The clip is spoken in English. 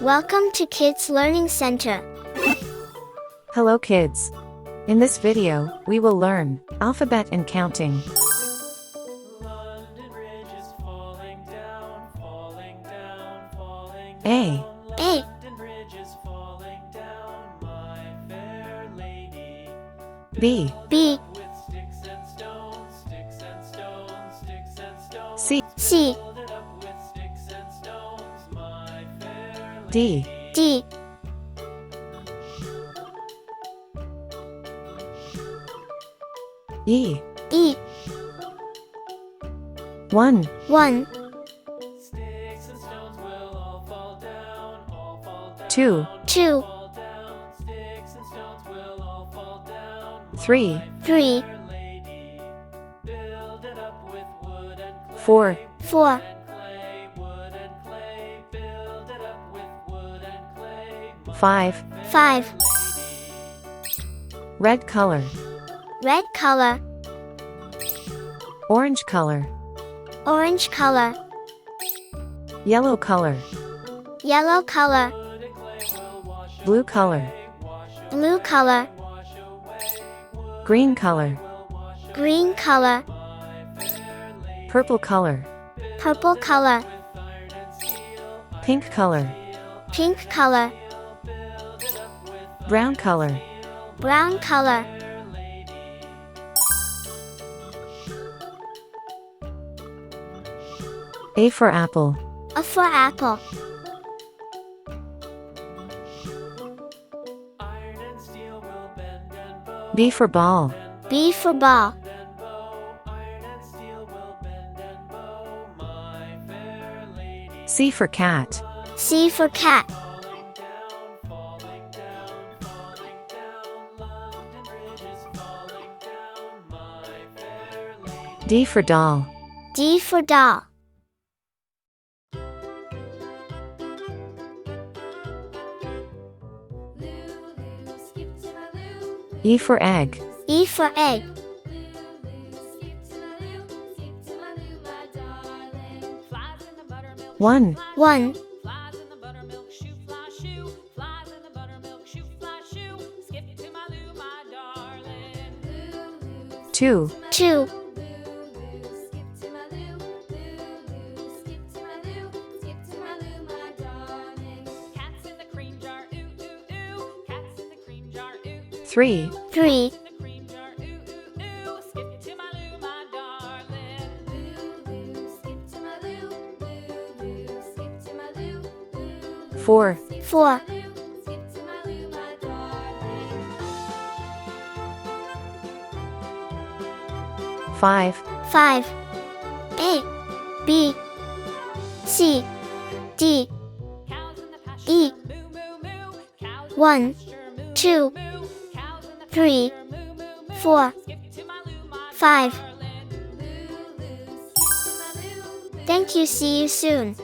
Welcome to Kids Learning Center. Hello kids. In this video, we will learn alphabet and counting. A. A. B. B. C. C. D. D. E. E. 1. 1. 2. 2. 3. 3. 4. 4. 5. 5. Red color. Red color. Orange color. Orange color. Yellow color. Yellow color. Blue color. Blue color. Green color. Green color. Purple color. Purple color. Pink color. Pink color. Brown color. Brown color. A for apple. A for apple. B for ball. B for ball. C for cat. C for cat. D for doll. D for doll. E for egg. E for egg. One. 1. 2. 2. 3. 3. 4. 4. 5. 5. A. B. C. D. E. 1. 2. 3. 4. 5. Thank you. See you soon.